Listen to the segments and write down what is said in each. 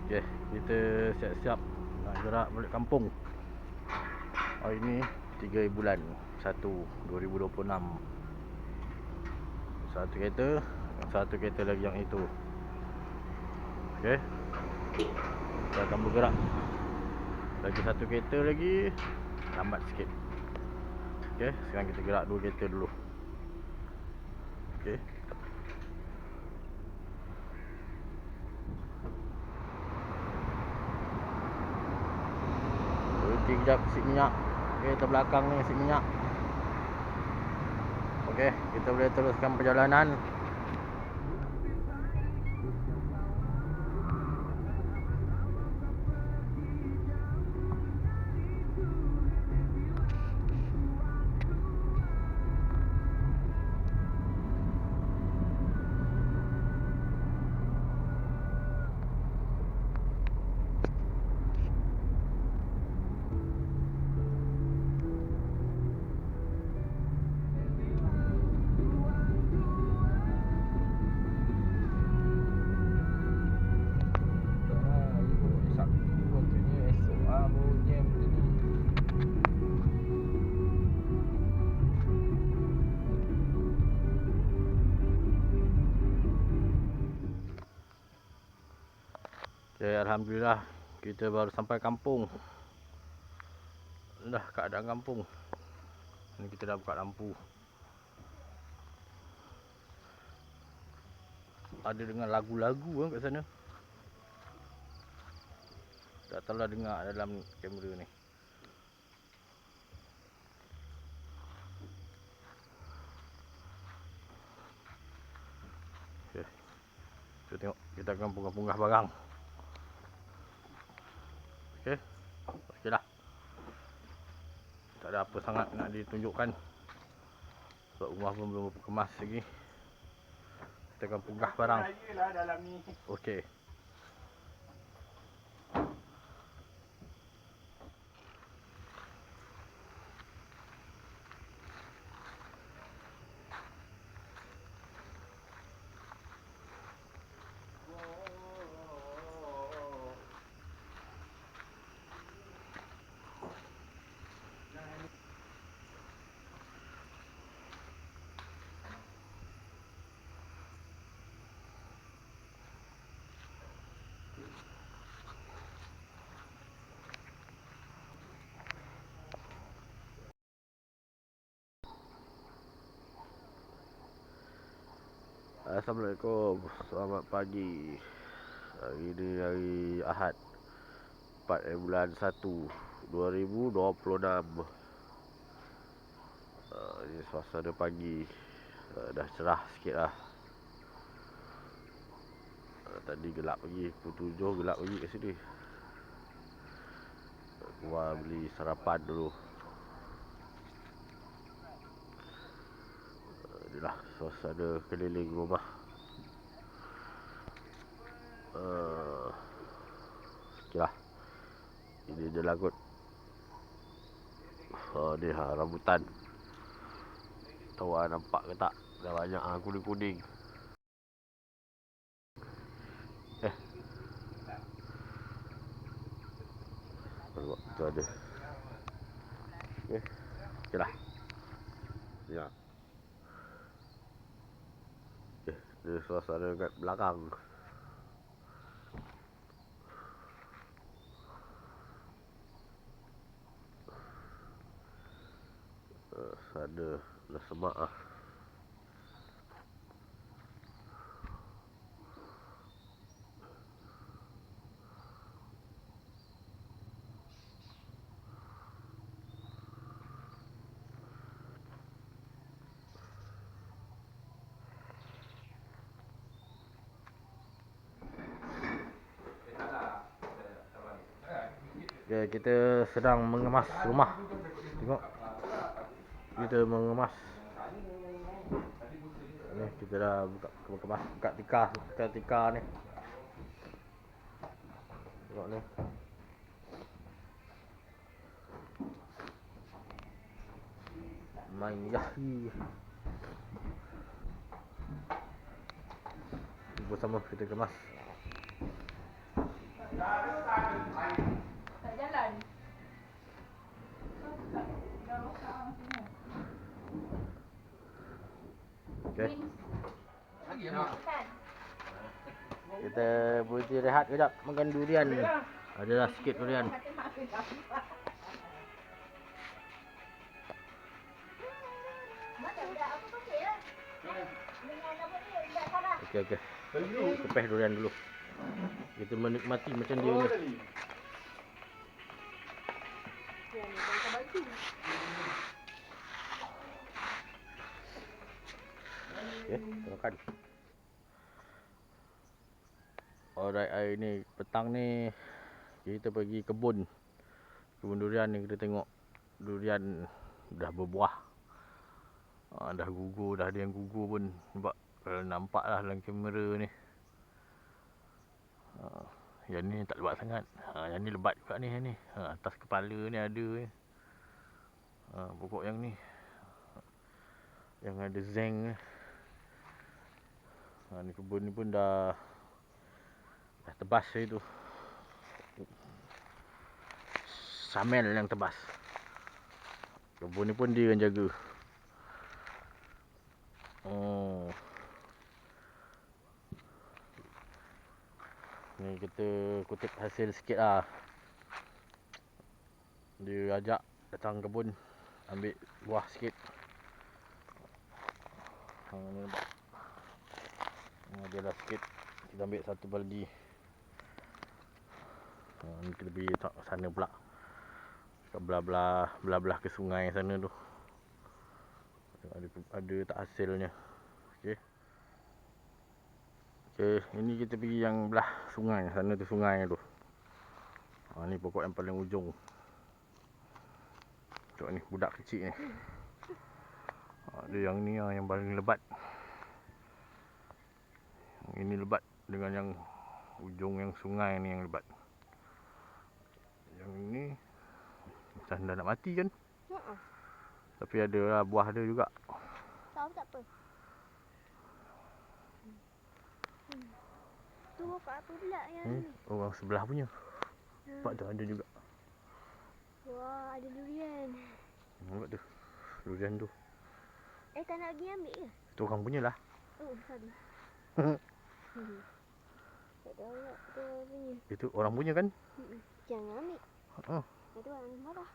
Okay, kita siap-siap nak gerak balik kampung. Hari ni 3 bulan 1 2026. Satu kereta, satu kereta lagi yang itu. Okay, kita akan bergerak. Lagi satu kereta lagi, lambat sikit. Okay, sekarang kita gerak 2 kereta dulu. Okay. Berhenti kejap isi minyak. Kereta belakang ni isi minyak. Okay, kita boleh teruskan perjalanan. Okay, Alhamdulillah kita baru sampai kampung. Dah keadaan kampung. Ni kita dah buka lampu. Ada dengar lagu-lagu kan kat sana. Tak tahu lah dengar dalam kamera ni. Okay, kita tengok, kita akan punggah-punggah barang. Okay, okey lah. Tak ada apa sangat nak ditunjukkan. Sebab rumah pun belum kemas lagi. Kita akan punggah barang. Okey. Assalamualaikum. Selamat pagi. Hari ni hari Ahad 4 bulan 1 2026. Ini suasana pagi. Dah cerah sikit lah. Tadi gelap lagi, pukul 7 gelap lagi kat sini. Keluar beli sarapan dulu. Inilah suasana keliling rumah. Okey lah. Ini dia lagut. Ni rambutan. Tahu nampak ke tak? Dah banyak kuning-kuning. Nampak tu ada. Okey lah. Ya. Ni suasana kat belakang. Sana dah semak lah. Okay, kita sedang mengemas rumah. Tengok. Kita mengemas. Ni kita dah buka tikar ni. Tengok ni. Main yahi. Bersama kita kemas. Tak jalan. Dah rosak macam Okey. Lagi apa? Kita berhenti rehat kejap makan durian. Adalah sikit durian. Okey okey. Lepeh durian dulu. Kita menikmati macam dia ni. Okey, kita makan. Alright, hari ni petang ni kita pergi kebun durian ni. Kita tengok durian dah berbuah. Dah gugur, dah ada yang gugur pun. Nampak, kalau nampak lah dalam kamera ni. Yang ni tak lebat sangat. Yang ni lebat juga ni, yang ni. Atas kepala ni ada ni. Pokok yang ni, yang ada zeng ni. Ni kebun ni pun dah tebas tu. Samel yang tebas. Kebun ni pun dia yang jaga. Ni kita kutip hasil sikit lah. Dia ajak datang kebun, ambil buah sikit. Ni nampak. Ada lah sikit. Kita ambil satu baldi. Ni kita pergi sana pula. Kat belah-belah ke sungai sana tu. Ada tak hasilnya. Okey. Okey, ini kita pergi yang belah sungai. Sana tu sungai tu. Ni pokok yang paling ujung. Tengok ni, budak kecil ni. Ada yang ni yang paling lebat. Yang ini lebat dengan yang ujung yang sungai ni yang lebat. Yang ini macam dah nak mati kan? Tapi ada lah, buah dia juga. Tahu tak apa. Tu pokok apa pula yang ni? Orang sebelah punya. Nampak tu ada juga. Wah, ada durian. Nampak tu. Durian tu. Tak nak pergi ambil ke? Itu orang punya lah. Oh, sorry. Tak tahu nak tu orang punya. Itu orang punya kan? Jangan ambil. Oh. Itu orang marah.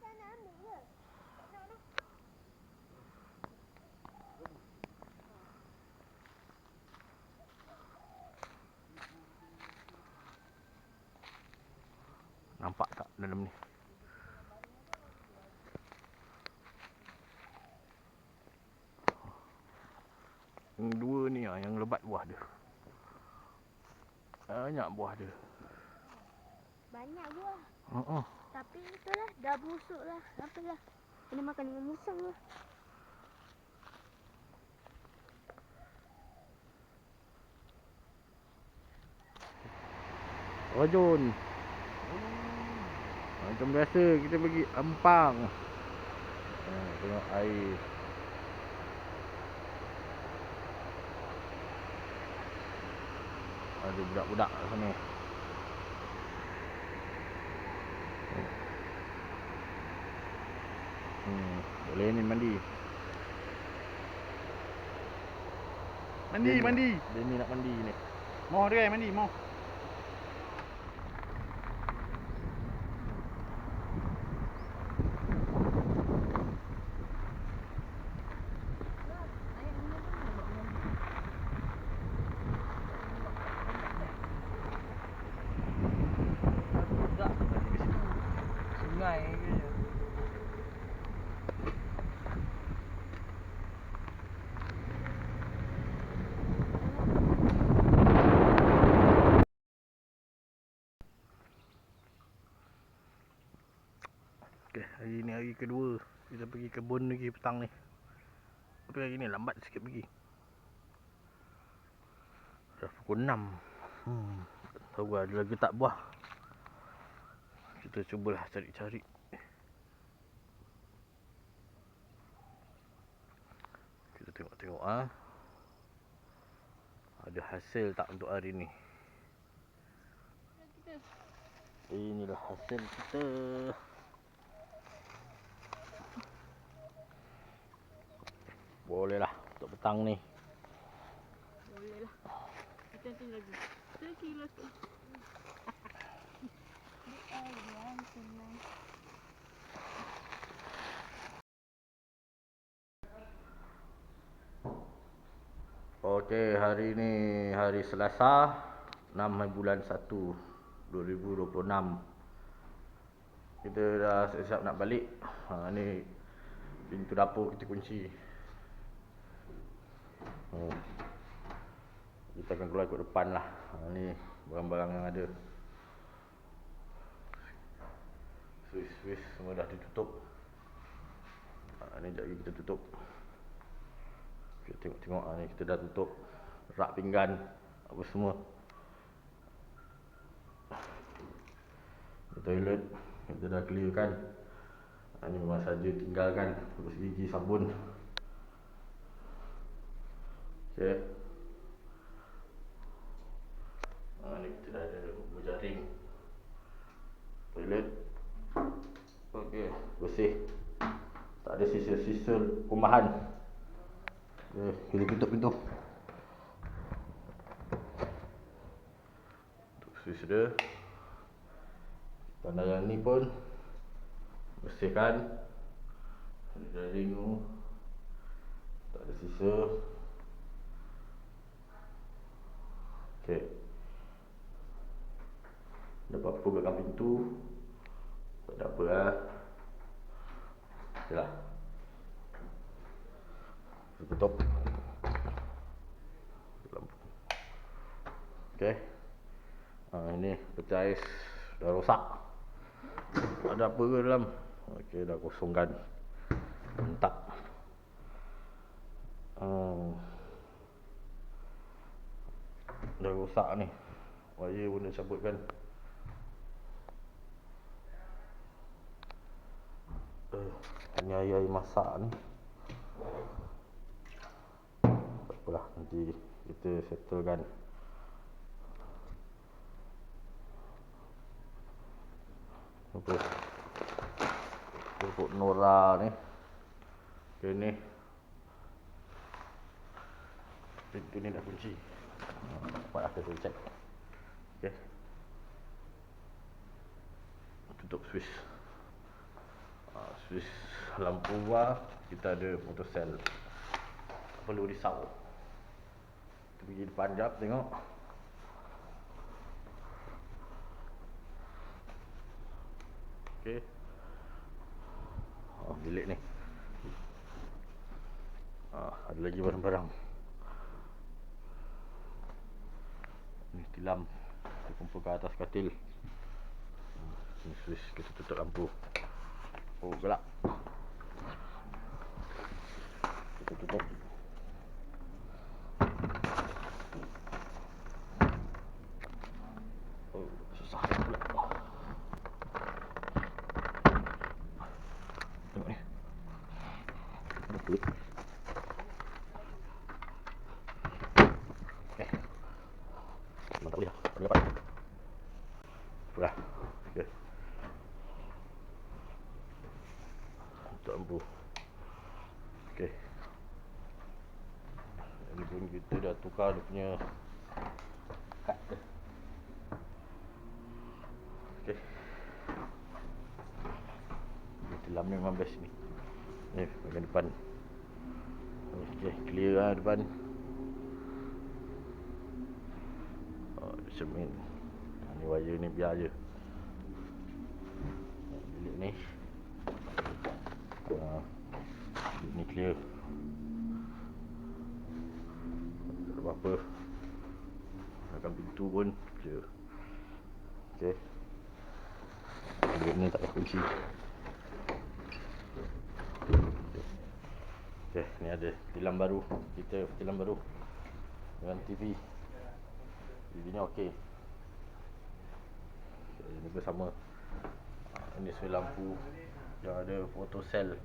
Tak nak ambil ke? Tak nak dah. Nampak tak dalam ni? Yang dua ni yang lebat buah dia. Banyak buah dia. Banyak buah. Tapi itulah, dah busuk lah. Apalah. Kena makan dengan musang lah. Rajun. Macam biasa kita pergi Ampang. Tengok air. Ada budak-budak kat sana. Boleh ni mandi. Mandi. Dia ni nak mandi ni. Mau dia mandi, mau. Sungai ke je. Okay, hari ni hari kedua kita pergi kebun lagi petang ni. Tapi hari ni lambat sikit pergi. Dah pukul 6. Tak tahu ada lagi tak buah. Kita cubalah cari-cari. Kita tengok-tengok ada hasil tak untuk hari ni. Inilah hasil kita. Boleh lah untuk petang ni. Boleh lah. Kita nanti lagi. Sekilo tu. Yang senang. Okey, hari ni hari Selasa 6 bulan 1 2026. Kita dah siap-siap nak balik. Ni pintu dapur kita kunci. Kita akan keluar ikut depan lah. Ni barang-barang yang ada. Swiss semua dah ditutup. Ni sekejap lagi kita tutup. Kita tengok-tengok ni kita dah tutup rak pinggan apa semua. Toilet kita dah clearkan. Ni memang saja tinggalkan bersih gigi, sabun. Okey. Ni kita dah ada berjaring. Toilet. Okey, bersih. Tak ada sisa-sisa kumahan. Kita tutup pintu. Tutup switch dia. Tandaran ni pun bersihkan. Jaring tu tak ada sisa. Okey. Ada apa-apa belakang pintu. Tak ada apa lah. Okey lah. Tutup. Lampu. Okey. Ini pecah ais dah rosak. Ada apa ke dalam? Okey, dah kosongkan. Entah. Dah rosak ni. Wire pun dah cabutkan. Ini air masak ni. Tak apalah, nanti kita settlekan. Apa? Pokok Nora ni. Okay, ni. Pintu ni dah kunci. Nampak aku tu check. Okay. Tutup switch. Switch lampu luar. Kita ada photocell. Tak perlu risau. Kita pergi depan jap tengok. Okey. Bilik ni. Ada lagi barang-barang. Ni tilam. Kita kumpul ke atas katil. Ni switch, kita tutup lampu. Oh, gelap. Kita tutup. Oh, susah pula. Tengok ni. Ada kulit. Okay. Memang tak boleh lah. Tak boleh dapat. Dah. Okay. Tutup lampu. Okay. Ini pun kita dah tukar dia punya kad dia. Okay. Tilam ni memang best ni. Ni bahagian depan. Okay, clear lah depan. Cermin. Ni wire ni biar je. Bilik ni. Bilik ni clear. Tak ada apa-apa. Belakang pintu pun clear. Okay. Bilik ni tak ada kunci. Okay, ni ada tilam baru. Kita tilam baru dengan TV. TV nya okey. Okay, ini bersama. Ini switch lampu yang ada photocell.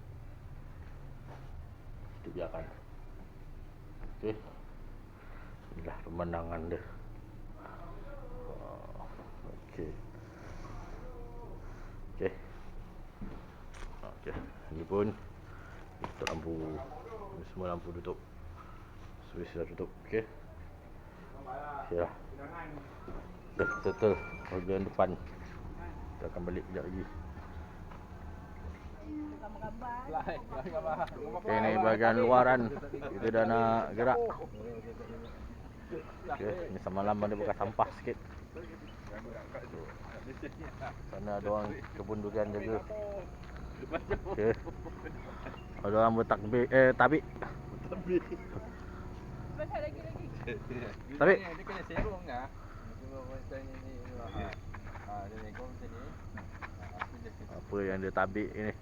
Kita biarkan. Okey. Inilah pemandangan dia. Okey. Okey. Okey. Ini pun tutup lampu. Ini semua lampu tutup. Switch dah tutup. Okey. Okeylah. Dah settle bahagian depan. Kita akan balik sekejap lagi. Okey, ni bahagian luaran. Kita dah nak gerak. Okey, ni semalam ada bekas sampah sikit. Sana ada orang kebun durian jaga. Okey. Ada orang bertakbir tabik. Tabik. Dia kena serong dah. Cuma macam ni. Dia negong macam ni. Apa yang dia tabik ni?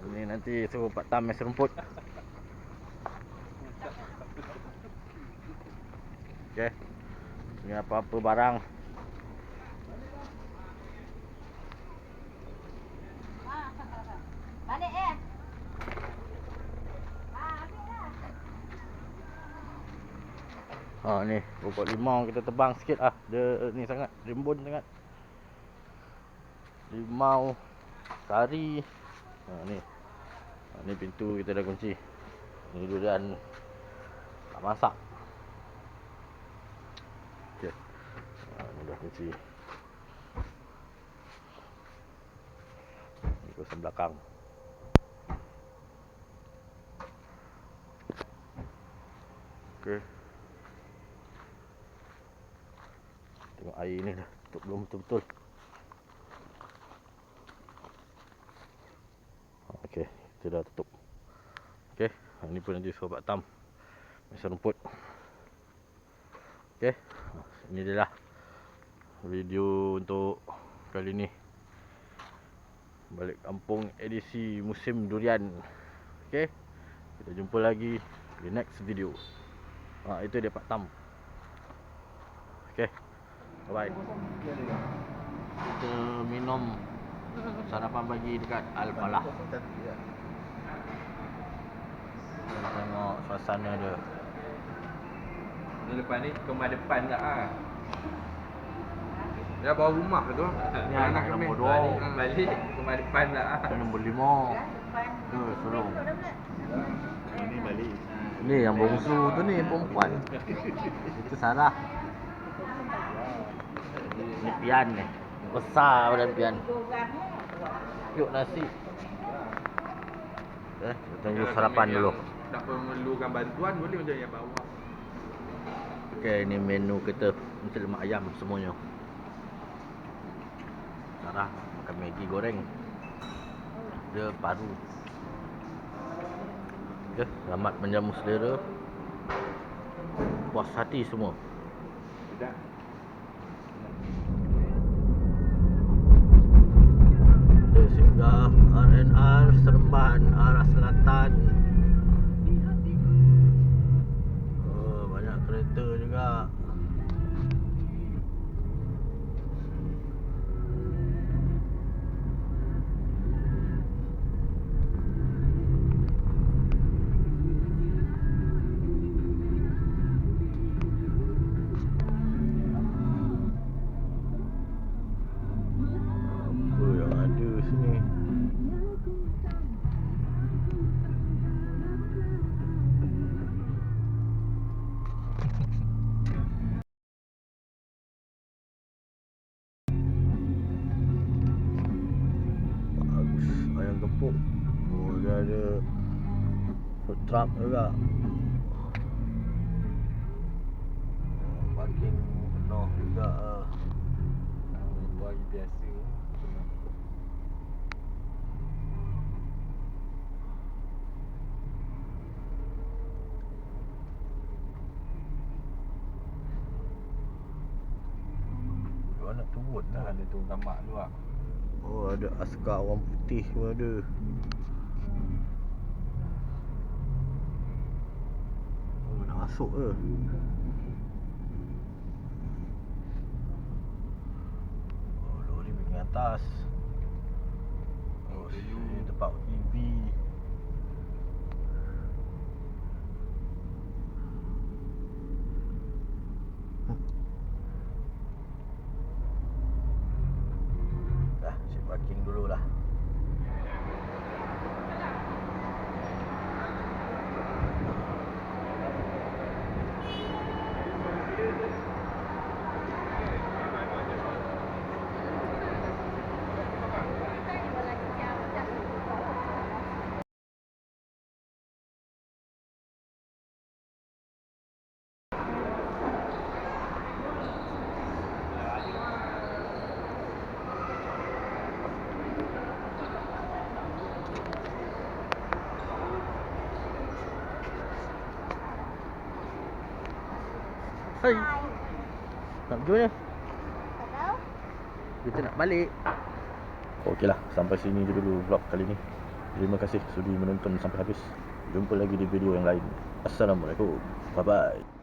Ini nanti suruh Pak Tam mes rumput. Okey. Ni apa-apa barang. Balik Ni pokok limau kita tebang sikit ah. Dia ni sangat rimbun sangat. Limau, kari. Ni. Ni pintu kita dah kunci. Ni durian tak masak. Okey. Ni dah kunci. Ni kawasan belakang. Okey. Tengok air ni dah tutup belum betul-betul. Okey, kita dah tutup. Okey, ni pun nanti suruh Pak Tam mes rumput. Okey, ini dia lah video untuk kali ni. Balik kampung edisi musim durian. Okey, kita jumpa lagi di next video. Itu dia Pak Tam. Okey, bye-bye. Kita minum sarapan pagi dekat Al-Falah. Kita tengok suasana dia. Ni lepas ni kemah depan tak ah. Dia bawa rumah ke tu? Ni anak nombor 2. Balik kemah depan tak ah. Ini nombor 5. Tu Sorong. Ini balik. Ni yang bongsu tu ni perempuan. Itu Sarah. Ni Pian ni. Besar badan Pian. Yuk nasi. Kita tunggu sarapan dulu. Tak memerlukan bantuan boleh macam yang bawah. Okey, ni menu kita. Mesti lemak ayam semuanya. Sarah makan Maggi goreng. Dia paru. Okey, selamat menjamu selera. Puas hati semua. Tidak. Kita singgah RNR Seremban arah selatan. Banyak kereta juga. Apa yang ada sini? Bagus, ayam gepuk. Dia ada food truck juga. Parking penuh juga. Pagi biasa. Dia nak turun Dah dah. ada tu gambar tu ah. Oh, ada askar orang putih pun ada. Oh, nak masuk ke? Oh, lori bagian atas. Oh, sini tempat TV. Hai. Hai. Nak pergi mana? Tak tahu. Kita nak balik. Okeylah, sampai sini dulu vlog kali ni. Terima kasih sudi menonton sampai habis. Jumpa lagi di video yang lain. Assalamualaikum. Bye bye.